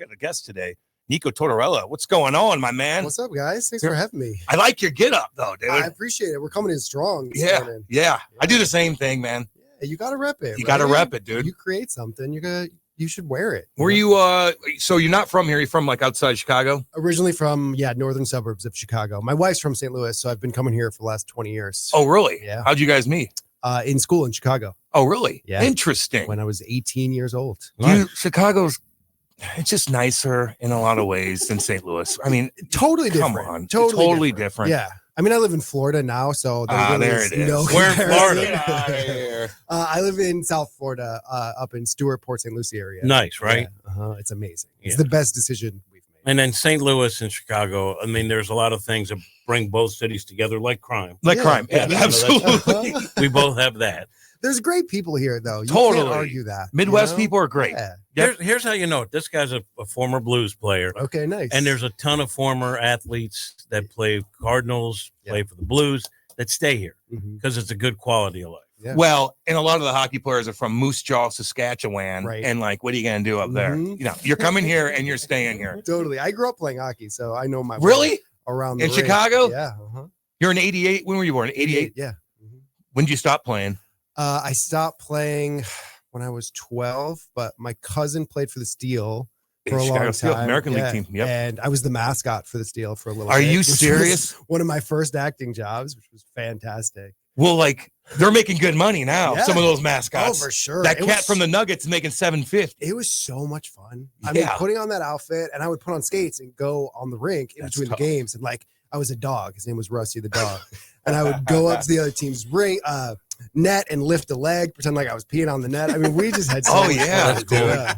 got a guest today, Nico Tortorella. What's going on, my man? What's up, guys? Thanks for having me. I like your get up, though, dude. I appreciate it. We're coming in strong. Yeah. I do the same thing, man. Yeah, you got to rep it. You got to rep it, dude. You create something, you should wear it. Were you, so you're not from here? You're from like outside Chicago? Originally from, northern suburbs of Chicago. My wife's from St. Louis, so I've been coming here for the last 20 years. Oh, really? Yeah. How'd you guys meet? In school in Chicago. Oh, really? Yeah. Interesting. When I was 18 years old. Chicago's, it's just nicer in a lot of ways than St. Louis. I mean, totally different. Come on. Totally different. Yeah. I mean, I live in Florida now, so there it is. No We're in Florida. Get out of here. I live in South Florida, up in Stewart, Port St. Lucie area. Nice, right? Yeah, it's amazing. It's the best decision we've made. And then St. Louis and Chicago, I mean, there's a lot of things that bring both cities together, like crime. Crime. Yeah, absolutely. We both have that. There's great people here, though. You Totally. can't argue that. Midwest people are great. Yeah. Yep. Here's how you know it. This guy's a former blues player. Okay, nice. And there's a ton of former athletes that play Cardinals, play for the Blues, that stay here because it's a good quality of life. Yeah. Well, and a lot of the hockey players are from Moose Jaw, Saskatchewan. Right. And like, what are you going to do up there? You know, you're coming here and you're staying here. Totally. I grew up playing hockey, so I know my Really? way around the In rink. Chicago? Yeah. You're in 88. When were you born? 88? Yeah. When did you stop playing? I stopped playing when I was 12, but my cousin played for the Steel for a long Steel, time. American League team. Yep. And I was the mascot for the Steel for a little bit. Are you which was serious? One of my first acting jobs, which was fantastic. Well, like they're making good money now. Yeah. Some of those mascots. Oh, for sure. That cat from the Nuggets is making $750. It was so much fun. I mean, putting on that outfit, and I would put on skates and go on the rink in between the games. And like, I was a dog. His name was Rusty the dog. And I would go up to the other team's net and lift a leg, pretend like I was peeing on the net. I mean, we just had so much fun. That's cool. Yeah.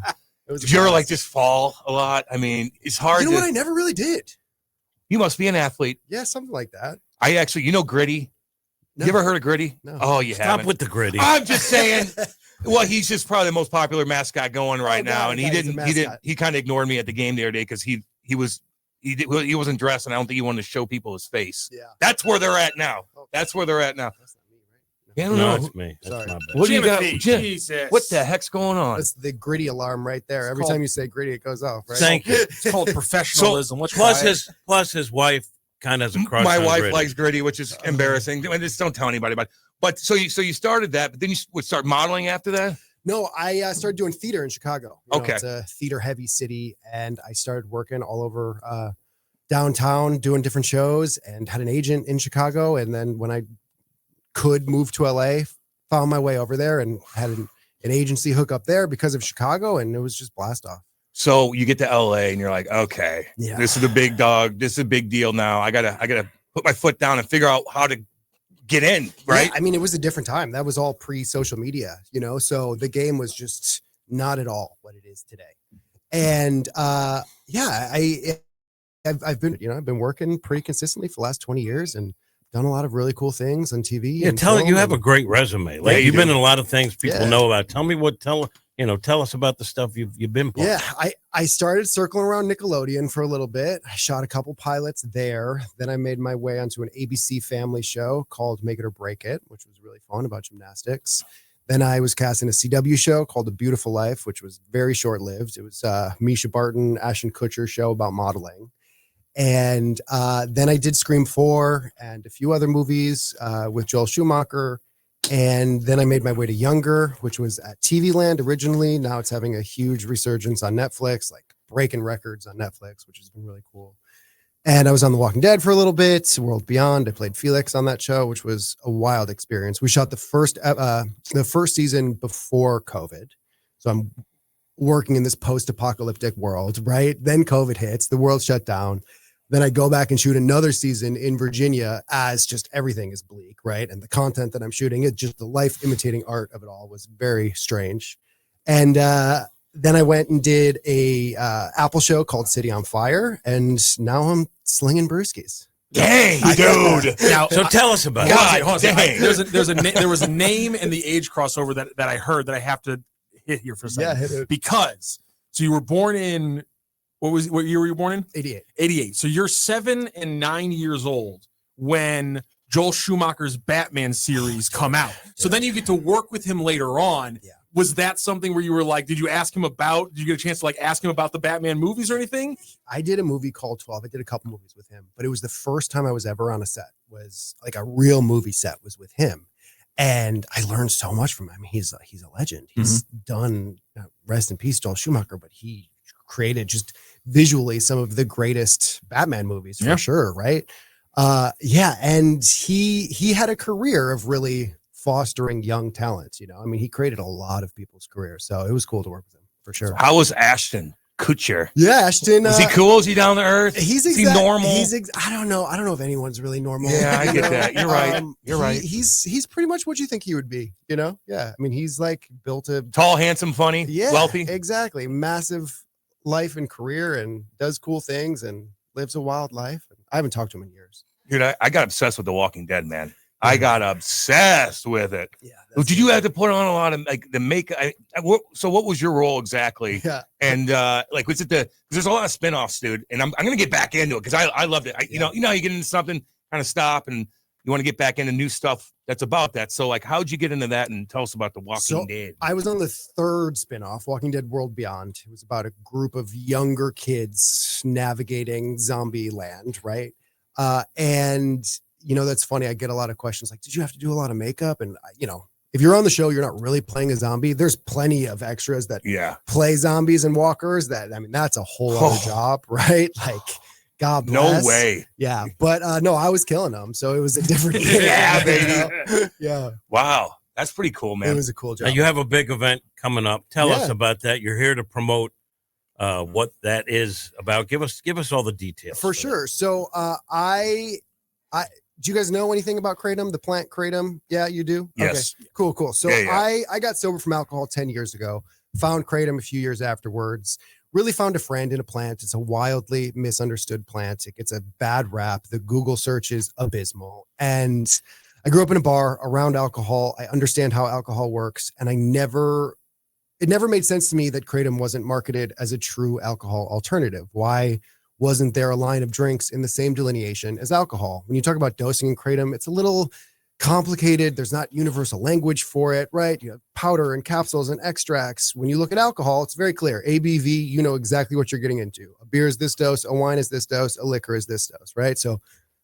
Did you ever like just fall a lot? I mean, it's hard. You know what? I never really did. You must be an athlete. Yeah, something like that. I actually, Gritty. No. You ever heard of Gritty? No. Oh, you Stop haven't. with the gritty. I'm just saying. Well, he's just probably the most popular mascot going right now, and he kind of ignored me at the game the other day because he wasn't dressed, and I don't think he wanted to show people his face. Yeah, that's where they're at now. That's where they're at now. That's not me, right? I don't No, know. it's me. That's Sorry. my bad. What do you got? Jesus. What the heck's going on? That's the gritty alarm right there. Every time you say gritty, it goes off. Right? Thank you. It's called professionalism. Plus his wife kind of has a crush My on wife Gritty. likes Gritty, which is embarrassing. And just don't tell anybody about it. But so you started that, but then you would start modeling after that? No, I started doing theater in Chicago. Okay. It's a theater-heavy city, and I started working all over downtown, doing different shows, and had an agent in Chicago. And then when I could move to LA, found my way over there and had an agency hook up there because of Chicago, and it was just blast off. So you get to LA and you're like, okay, this is the big dog. This is a big deal now. I gotta put my foot down and figure out how to get in, right? Yeah, I mean, it was a different time. That was all pre-social media, so the game was just not at all what it is today. And I've been working pretty consistently for the last 20 years and done a lot of really cool things on TV. Yeah, you have a great resume. Like you've been in a lot of things people know about. Tell us about the stuff you've been playing. Yeah, I started circling around Nickelodeon for a little bit. I shot a couple pilots there. Then I made my way onto an ABC family show called Make It or Break It, which was really fun, about gymnastics. Then I was cast in a CW show called The Beautiful Life, which was very short-lived. It was Misha Barton, Ashton Kutcher show about modeling. And then I did Scream 4 and a few other movies with Joel Schumacher. And then I made my way to Younger, which was at TV Land originally. Now it's having a huge resurgence on Netflix, like breaking records on Netflix, which has been really cool. And I was on The Walking Dead for a little bit, World Beyond. I played Felix on that show, which was a wild experience. We shot the first season before COVID. So I'm working in this post-apocalyptic world, right? Then COVID hits, the world shut down. Then I go back and shoot another season in Virginia as just everything is bleak, right? And the content that I'm shooting, it just the life imitating art of it all was very strange. And then I went and did a Apple show called City on Fire, and now I'm slinging brewskis. Dang, dude! Now, So tell us about it. God, hold on, dang. there was a name and the age crossover that I heard that I have to hit here for a second. Yeah, hit it. Because you were born in what year were you born in? 88. 88. So you're 7 and 9 years old when Joel Schumacher's Batman series come out. So then you get to work with him later on. Yeah. was that something where you were like, did you get a chance to like ask him about the Batman movies or anything? I did a movie called 12. I did a couple movies with him, but it was the first time I was ever on a set, was like a real movie set was with him. And I learned so much from him. I mean, he's a legend. He's done, rest in peace, Joel Schumacher, but he created just visually some of the greatest Batman movies for sure. Right. And he had a career of really fostering young talent. I mean, he created a lot of people's careers, so it was cool to work with him for sure. So how was Ashton Kutcher? Yeah, Ashton. Is he cool? Is he down to earth? Is he normal? I don't know. I don't know if anyone's really normal. Yeah, I get that. You're right. You're right. He's pretty much what you think he would be. Yeah. I mean, he's like built a tall, handsome, funny, wealthy. Exactly. Massive life and career, and does cool things and lives a wild life. I haven't talked to him in years. Dude, I got obsessed with The Walking Dead, man. I got obsessed with it. Yeah. Did you have to put on a lot of like the makeup? So what was your role exactly? Yeah. And like, was it because there's a lot of spinoffs, dude. And I'm going to get back into it because I loved it. You know, you get into something, kind of stop, and you want to get back into new stuff that's about that. So like, how'd you get into that? And tell us about The Walking Dead. I was on the third spinoff, Walking Dead World Beyond. It was about a group of younger kids navigating zombie land, right? And that's funny. I get a lot of questions like, did you have to do a lot of makeup? And, if you're on the show, you're not really playing a zombie. There's plenty of extras that play zombies and walkers that's a whole other job, right? Like, God bless. No way. Yeah. But no, I was killing them. So it was a different game. Yeah, baby. Yeah. Wow. That's pretty cool, man. It was a cool job. Now, you have a big event coming up. Tell us about that. You're here to promote what that is about. Give us all the details. For sure. So do you guys know anything about KRATOM, the plant KRATOM? Yeah, you do? Yes. Okay. Cool. So I got sober from alcohol 10 years ago, found KRATOM a few years afterwards, really found a friend in a plant. It's a wildly misunderstood plant. It gets a bad rap. The Google search is abysmal. And I grew up in a bar around alcohol. I understand how alcohol works. And it never made sense to me that KRATOM wasn't marketed as a true alcohol alternative. Why wasn't there a line of drinks in the same delineation as alcohol? When you talk about dosing in KRATOM, it's a little complicated. There's not universal language for it, right? You have powder and capsules and extracts. When you look at alcohol, it's very clear. ABV, you know exactly what you're getting into. A beer is this dose, a wine is this dose, a liquor is this dose, right? So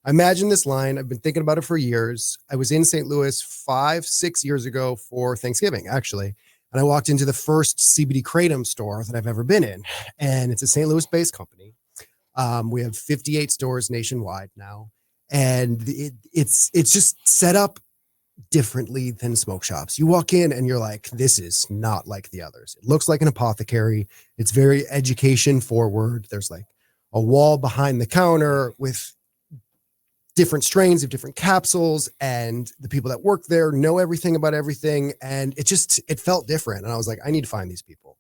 imagine this line. I've been thinking about it for years. I was in St. Louis 5-6 years ago for Thanksgiving, actually. And I walked into the first CBD KRATOM store that I've ever been in. And it's a St. Louis-based company. We have 58 stores nationwide now, and it's just set up differently than smoke shops. You walk in and you're like, this is not like the others. It looks like an apothecary. It's very education forward. There's like a wall behind the counter with different strains of different capsules, and the people that work there know everything about everything. And it felt different. And I was like, I need to find these people.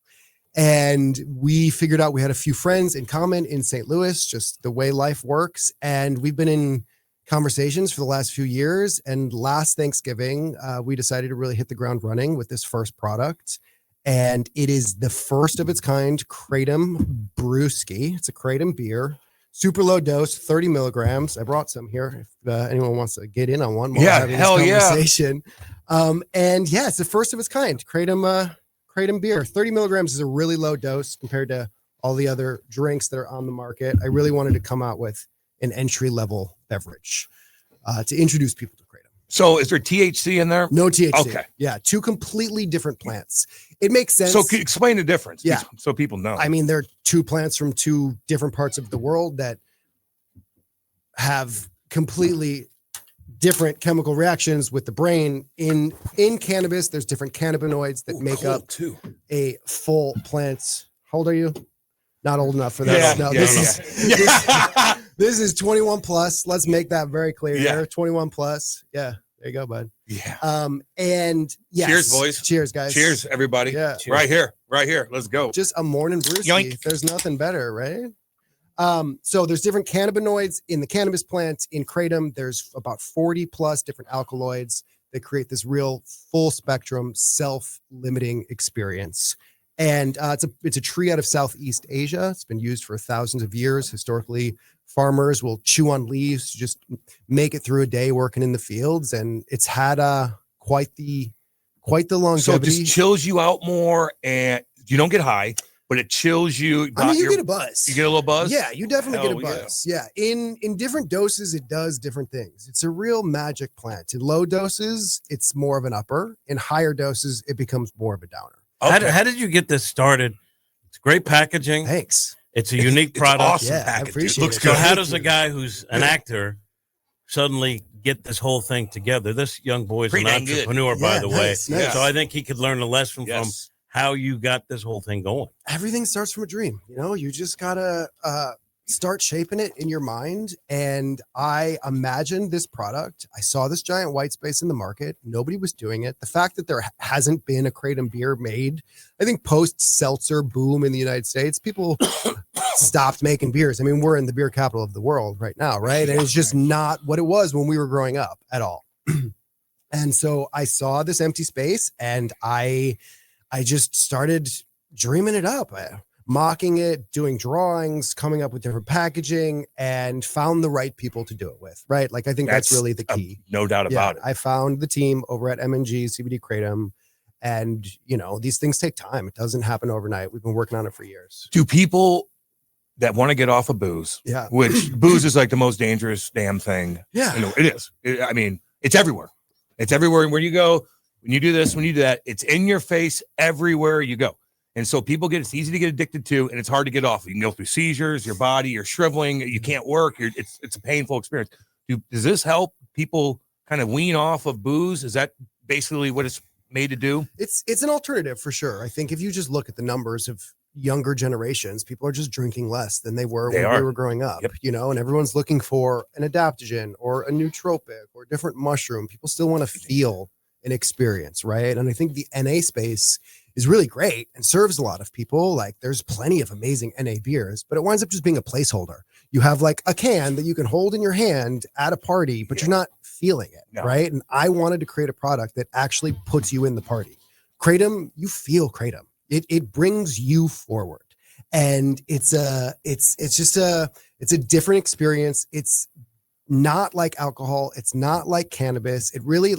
And we figured out we had a few friends in common in St. Louis, just the way life works. And we've been in conversations for the last few years. And last Thanksgiving, we decided to really hit the ground running with this first product. And it is the first of its kind KRATOM Brewski. It's a KRATOM beer, super low dose, 30 milligrams. I brought some here if anyone wants to get in on one. Yeah, hell yeah. And yeah, it's the first of its kind. KRATOM beer, 30 milligrams is a really low dose compared to all the other drinks that are on the market. I really wanted to come out with an entry-level beverage to introduce people to KRATOM. So is there THC in there? No THC. Okay. Yeah, two completely different plants. It makes sense. So explain the difference. Yeah. So people know. I mean, they're two plants from two different parts of the world that have completely different chemical reactions with the brain. In cannabis, there's different cannabinoids that make up a full plant. How old are you? Not old enough for that. This is 21 plus. Let's make that very clear here. 21 plus. Yeah. There you go, bud. Yeah. And yes. Cheers, boys. Cheers, guys. Cheers, everybody. Yeah. Cheers. Right here. Let's go. Just a morning brewski. Yoink. There's nothing better, right? So there's different cannabinoids in the cannabis plant. In KRATOM, there's about 40 plus different alkaloids that create this real full spectrum self-limiting experience. And it's a tree out of Southeast Asia. It's been used for thousands of years. Historically, farmers will chew on leaves to just make it through a day working in the fields. And it's had quite the quite the So it longevity. just chills you out more, and you don't get high, but it chills you. I mean, you get a buzz. You get a little buzz. Yeah, you definitely get a Hell yeah. buzz. Yeah. In different doses, it does different things. It's a real magic plant. In low doses, it's more of an upper. In higher doses, it becomes more of a downer. Okay. How did you get this started? It's great packaging. Thanks. It's a unique It's awesome awesome Yeah, I package. appreciate It looks it. So good. how Thank does a you. guy who's an actor suddenly get this whole thing together? This young boy's Pretty an dang good. entrepreneur, by Yeah, the way. nice, nice. So I think he could learn a lesson from Yes. how you got this whole thing going. Everything starts from a dream. You know, you just gotta start shaping it in your mind. And I imagined this product. I saw this giant white space in the market. Nobody was doing it. The fact that there hasn't been a KRATOM beer made, I think post seltzer boom in the United States, people stopped making beers. I mean, we're in the beer capital of the world right now, right? And it's just not what it was when we were growing up at all. And so I saw this empty space, and I just started dreaming it up, mocking it, doing drawings, coming up with different packaging, and found the right people to do it with, right? Like, I think that's really the key. No doubt about it. I found the team over at M&G, CBD KRATOM, and, you know, these things take time. It doesn't happen overnight. We've been working on it for years. Do people that want to get off of booze, Yeah. which booze is like the most dangerous damn thing. Yeah. You know, it is. I mean, it's everywhere. It's everywhere. Where you go, when you do this, when you do that, it's in your face everywhere you go. And so it's easy to get addicted to, and it's hard to get off. You can go through seizures, your body, you're shriveling, you can't work. It's a painful experience. Does this help people kind of wean off of booze? Is that basically what it's made to do? It's an alternative for sure. I think if you just look at the numbers of younger generations, people are just drinking less than they were when we were growing up, you know, and everyone's looking for an adaptogen or a nootropic or a different mushroom. People still want to feel an experience, right? And I think the NA space is really great and serves a lot of people. Like, there's plenty of amazing NA beers, but it winds up just being a placeholder. You have like a can that you can hold in your hand at a party, but you're not feeling it, right? And I wanted to create a product that actually puts you in the party. KRATOM, you feel KRATOM. It brings you forward, and it's just a different experience. It's not like alcohol. It's not like cannabis. It really,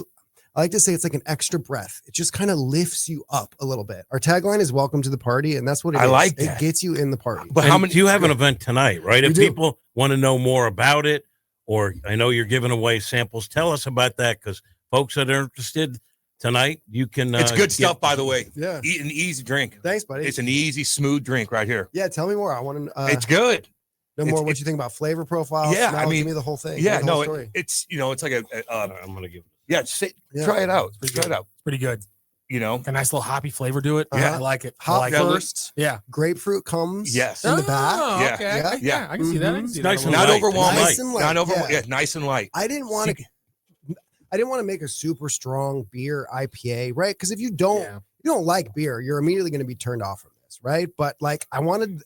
I like to say it's like an extra breath. It just kind of lifts you up a little bit. Our tagline is "Welcome to the party," and that's what it is. like that. It gets you in the party. But how many? You have an event tonight, right? If do. people want to know more about it, or I know you're giving away samples, tell us about that, because folks that are interested tonight, you can. It's good stuff, by the way. Yeah. Eat an easy drink. Thanks, buddy. It's an easy, smooth drink right here. Yeah, tell me more. I want to It's good. know more what you think about flavor profile. Yeah, smell, I mean, give me the whole thing. Yeah, the whole no, story. it's you know, it's like I'm gonna give. yeah, try it out. pretty Try good. it out. Pretty good. You know, A nice little hoppy flavor to it. Yeah. I like it. I Hop like it. first. Yeah. Grapefruit comes Yes. in the back. Oh, Yeah. okay. Yeah. Yeah. I can see that. I can see that. Nice a and little not light. overwhelming. Nice and light, Not over. yeah. Yeah, nice and light. I didn't want to make a super strong beer IPA, right? Because if you don't like beer, you're immediately going to be turned off from this, right? But like, I wanted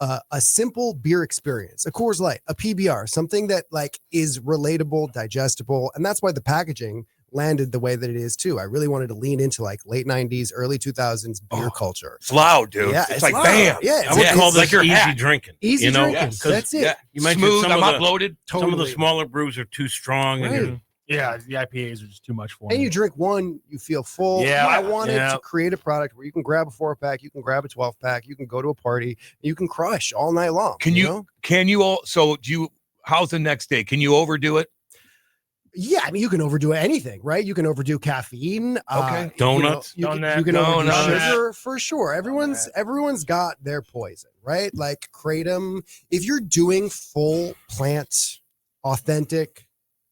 a simple beer experience, a Coors Light, a PBR, something that like is relatable, digestible, and that's why the packaging landed the way that it is too. I really wanted to lean into like late 90s, early 2000s beer culture. It's loud, dude. Yeah, it's like loud. bam. Yeah, I would call it's this like your easy hat. drinking. Easy you know, drinking. Yes. That's it. Yeah. You mentioned Smooth. some I'm of not the- bloated. Some of the Totally. smaller brews are too strong. Right. And Yeah. The IPAs are just too much for me. And you drink one, you feel full. Yeah, I wanted yeah. to create a product where you can grab a 4-pack, you can grab a 12-pack, you can go to a party, you can crush all night long. Can you? know? Can you all? So do you? How's the next day? Can you overdo it? Yeah, I mean, you can overdo anything, right? You can overdo caffeine. Okay. Donuts. You can Donut. overdo Donut. sugar for sure. Everyone's got their poison, right? Like KRATOM. If you're doing full plant, authentic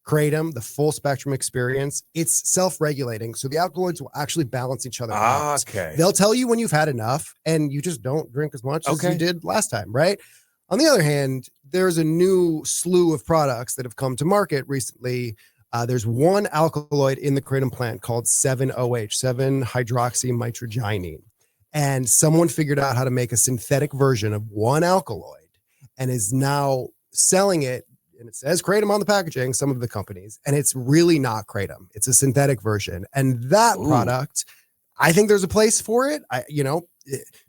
KRATOM, the full spectrum experience, it's self-regulating. So the alkaloids will actually balance each other out. Okay. They'll tell you when you've had enough and you just don't drink as much as Okay. you did last time, right? On the other hand, there's a new slew of products that have come to market recently. There's one alkaloid in the KRATOM plant called 7-OH, 7-hydroxymytrogyne. And someone figured out how to make a synthetic version of one alkaloid and is now selling it. And it says KRATOM on the packaging, some of the companies, and it's really not KRATOM. It's a synthetic version. And that product, I think there's a place for it.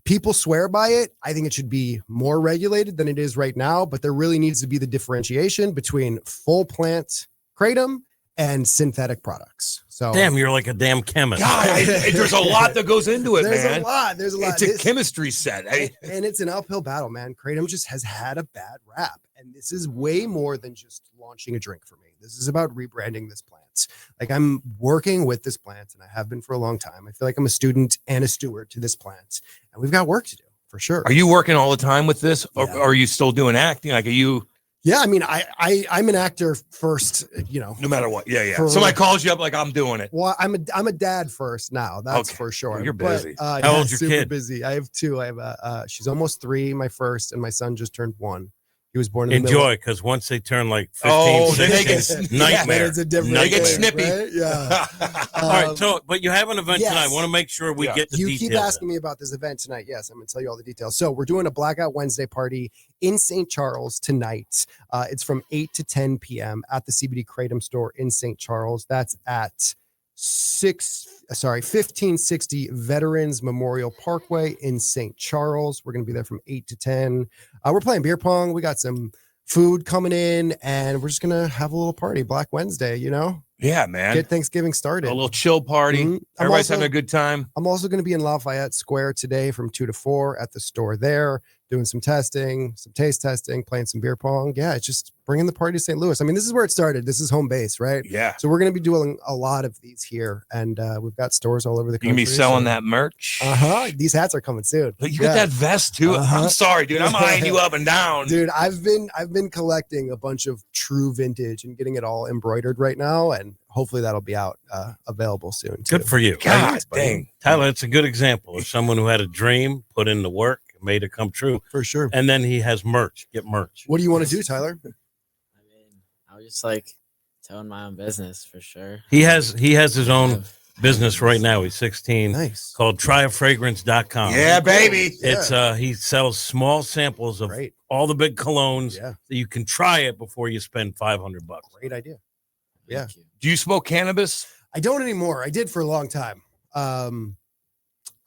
People swear by it. I think it should be more regulated than it is right now, but there really needs to be the differentiation between full plant KRATOM and synthetic products. So Damn, you're like a damn chemist. God, there's a lot that goes into it, there's man. a lot. There's a lot. It's a chemistry set. And it's an uphill battle, man. KRATOM just has had a bad rap. And this is way more than just launching a drink for me. This is about rebranding this plant. Like, I'm working with this plant, and I have been for a long time. I feel like I'm a student and a steward to this plant, and we've got work to do for sure. Are you working all the time with this, or Yeah. are you still doing acting? Like, are you? Yeah, I mean, I'm an actor first, you know. No matter what. Yeah. For- Somebody calls you up like, I'm doing it. Well, I'm a dad first now. That's Okay. for sure. Well, you're But, busy. How old's your super kid? busy. I have two. I have she's almost 3, my first, and my son just turned 1. He was born in the middle. Enjoy, because once they turn like 15, Oh, then they 16, get- nightmare. It's a different They get thing, snippy. right? Yeah. All right, so but you have an event yes. tonight. I want to make sure we Yeah. get the You details. keep asking me about this event tonight. Yes, I'm going to tell you all the details. So we're doing a Blackout Wednesday party in St. Charles tonight. It's from 8 to 10 p.m. at the CBD KRATOM store in St. Charles. That's at 1560 Veterans Memorial Parkway in St. Charles. We're going to be there from 8 to 10. We're playing beer pong. We got some food coming in, and we're just going to have a little party, Black Wednesday, you know? Yeah, man. Get Thanksgiving started. A little chill party. Mhm. Everybody's having a good time. I'm also going to be in Lafayette Square today from 2 to 4 at the store there, doing some testing, some taste testing, playing some beer pong. Yeah, it's just bringing the party to St. Louis. I mean, this is where it started. This is home base, right? Yeah. So we're going to be doing a lot of these here, and we've got stores all over the You country. can be selling that merch. These hats are coming soon. But you got that vest too. Uh-huh. I'm sorry, dude. I'm eyeing you up and down. Dude, I've been collecting a bunch of true vintage and getting it all embroidered right now, and hopefully that'll be out available soon too. Good for you. God dang. Tyler, it's a good example of someone who had a dream, put in the work, made it come true, For sure. and then he has merch. Get merch. What do you want to do, Tyler? I mean, I was just like to own my own business for sure. He has his own business right now. He's 16, Nice. called tryafragrance.com. Yeah, baby. It's he sells small samples of Great. all the big colognes Yeah, that you can try it before you spend $500. great idea. Yeah. Thank you. Do you smoke cannabis? I don't anymore. I did for a long time.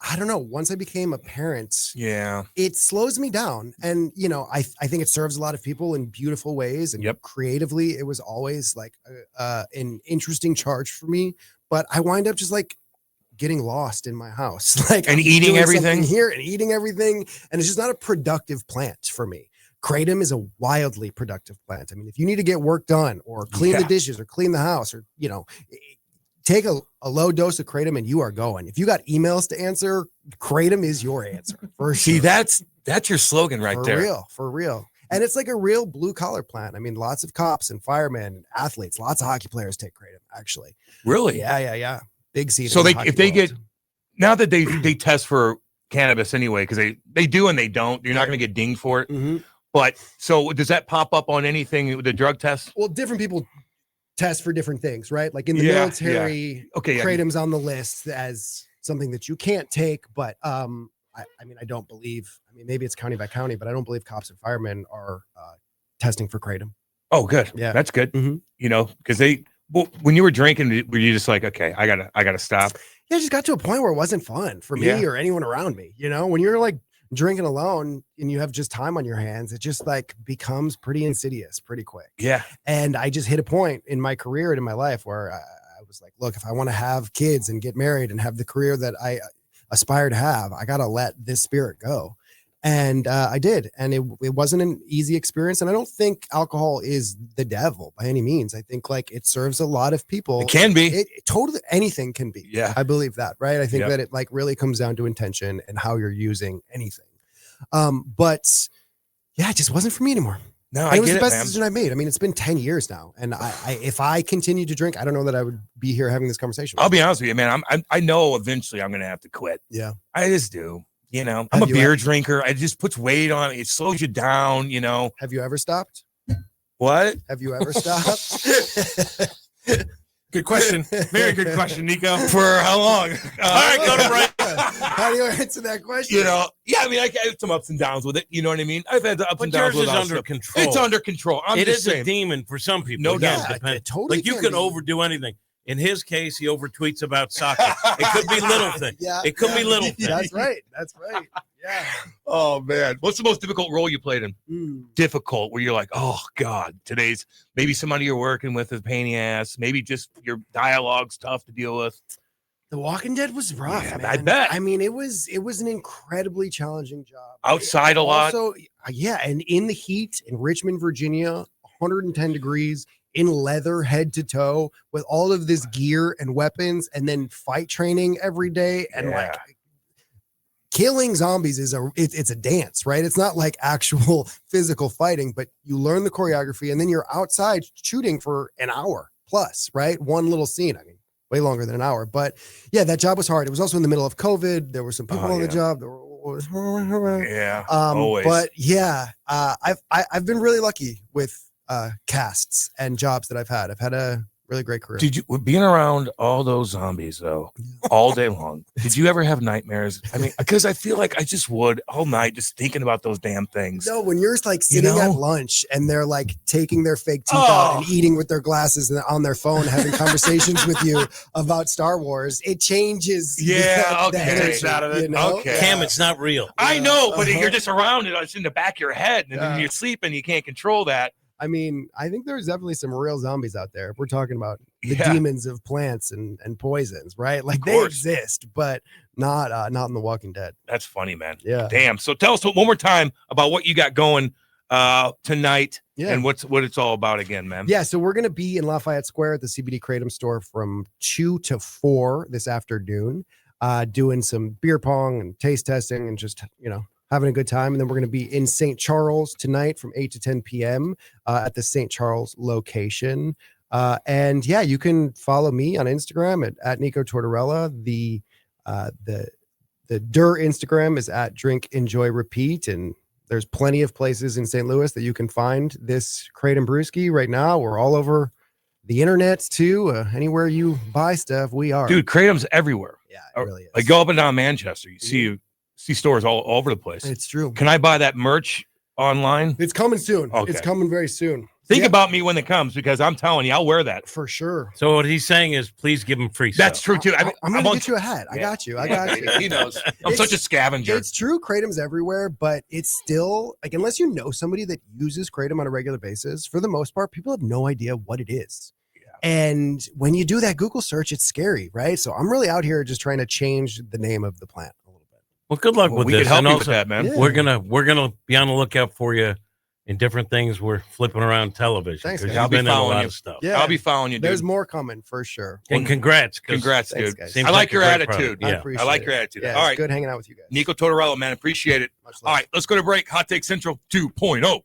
I don't know. Once I became a parent, Yeah. it slows me down. And, you know, I think it serves a lot of people in beautiful ways. And Yep. creatively, it was always like an interesting charge for me. But I wind up just like getting lost in my house, like And I'm eating doing something everything? here and eating everything. And it's just not a productive plant for me. KRATOM is a wildly productive plant. I mean, if you need to get work done or clean the Yeah. dishes or clean the house or, you know, take a low dose of KRATOM and you are going. If you got emails to answer, KRATOM is your answer. For See, sure. that's your slogan right for there. real, for real. And it's like a real blue collar plant. I mean, lots of cops and firemen and athletes, lots of hockey players take KRATOM, actually. Really? Yeah. Big seed. So in the they hockey if they world. get now that they test for cannabis anyway, because they do and they don't, you're not going to get dinged for it. Mhm. But so does that pop up on anything with the drug test? Well, different people test for different things, right? Like in the Yeah, military, Okay. Yeah. KRATOM's on the list as something that you can't take, but I mean, I don't believe. I mean, maybe it's county by county, but I don't believe cops and firemen are testing for KRATOM. Oh, good. Yeah. That's good. Mhm. You know, because when you were drinking, were you just like, okay, I gotta stop? Yeah, it just got to a point where it wasn't fun for me Yeah. or anyone around me. You know, when you're like drinking alone and you have just time on your hands, it just like becomes pretty insidious pretty quick. Yeah. And I just hit a point in my career and in my life where I was like, look, if I want to have kids and get married and have the career that I aspire to have, I got to let this spirit go. And I did. And it wasn't an easy experience. And I don't think alcohol is the devil by any means. I think like it serves a lot of people. It can be. It totally, anything can be. Yeah. I believe that, right? I think Yep. that it like really comes down to intention and how you're using anything. But yeah, it just wasn't for me anymore. No, And I it was get the it, best man. decision I made. I mean, it's been 10 years now. And I if I continued to drink, I don't know that I would be here having this conversation. I'll be honest with you, man. I know eventually I'm gonna have to quit. Yeah. I just do. You know, I'm Have a you beer ever- drinker. It just puts weight on it. It slows you down. You know Have you ever stopped? what? Have you ever stopped? Good question. Very good question, Nico. For how long? All right, go to break. How do you answer that question? You know, yeah. I mean, I have some ups and downs with it. You know what I mean? I've had the ups But and downs yours with is other under stuff. control. It's under control. I'm It just is saying. a demon for some people. No Again, doubt. Yeah, depends. it totally Like you can could be. overdo anything. In his case, he overtweets about soccer. It could be little things. Yeah, It could be little things. That's right. Yeah. Oh man, what's the most difficult role you played in? Difficult, where you're like, oh god, today's maybe somebody you're working with is a pain in the ass. Maybe just your dialogue's tough to deal with. The Walking Dead was rough, Yeah, man. I bet. I mean, it was an incredibly challenging job. Outside a lot. Also, yeah, and in the heat in Richmond, Virginia, 110 degrees, in leather head to toe, with all of this gear and weapons, and then fight training every day, and like killing zombies is it's a dance, right? It's not like actual physical fighting, but you learn the choreography, and then you're outside shooting for an hour plus, right? One little scene. I mean, way longer than an hour, but yeah, that job was hard. It was also in the middle of COVID. There were some people on the job that were, always. But yeah, I've been really lucky with casts and jobs that I've had. I've had a really great career. Did you being around all those zombies though, all day long? Did you ever have nightmares? I mean, because I feel like I just would all night just thinking about those damn things. No, when you're like sitting at lunch and they're like taking their fake teeth out and eating with their glasses and on their phone, having conversations with you about Star Wars, it changes. Yeah, the okay. energy, Out of it. you know? Okay. Cam, it's not real. I know, but you're just around it. It's in the back of your head, and then you're sleeping. You can't control that. I mean, I think there's definitely some real zombies out there. If we're talking about the demons of plants and poisons, right? Like they exist, but not in The Walking Dead. That's funny, man. Yeah. Damn. So tell us one more time about what you got going tonight and what it's all about again, man. Yeah. So we're going to be in Lafayette Square at the CBD KRATOM store from 2 to 4 this afternoon, doing some beer pong and taste testing and just, having a good time. And then we're going to be in St. Charles tonight from 8 to 10 p.m. At the St. Charles location. And yeah, you can follow me on Instagram at Nico Tortorella. The Dur Instagram is at Drink Enjoy Repeat. And there's plenty of places in St. Louis that you can find this Kratom Brewski right now. We're all over the internet too. Anywhere you buy stuff, we are. Dude, Kratom's everywhere. Yeah, it really is. Like go up and down Manchester. You see stores all over the place. It's true. Can I buy that merch online? It's coming soon. Okay. It's coming very soon. Think about me when it comes, because I'm telling you, I'll wear that. For sure. So what he's saying is, please give him free stuff. That's true too. I'm going to get you a hat. I got you. He knows. I'm such a scavenger. It's true. Kratom's everywhere, but it's still like, unless you know somebody that uses Kratom on a regular basis, for the most part, people have no idea what it is. And when you do that Google search, it's scary, right? So I'm really out here just trying to change the name of the plant a little bit. Well, good luck with we this. can help and you also, with that, man. Yeah. We're gonna be on the lookout for you in different things. We're flipping around television. Thanks, because guys. I'll you've be been in a following lot you. of stuff. Yeah. I'll be following you, dude. There's more coming for sure. And congrats. Congrats, Thanks, dude. guys. Seems I like your a great attitude. product. I Yeah. appreciate I like it. your attitude. Yeah, All it's right. good hanging out with you guys. Nico Tortorella, man. Appreciate it. Much love. All right, let's go to break. Hot Take Central 2.0.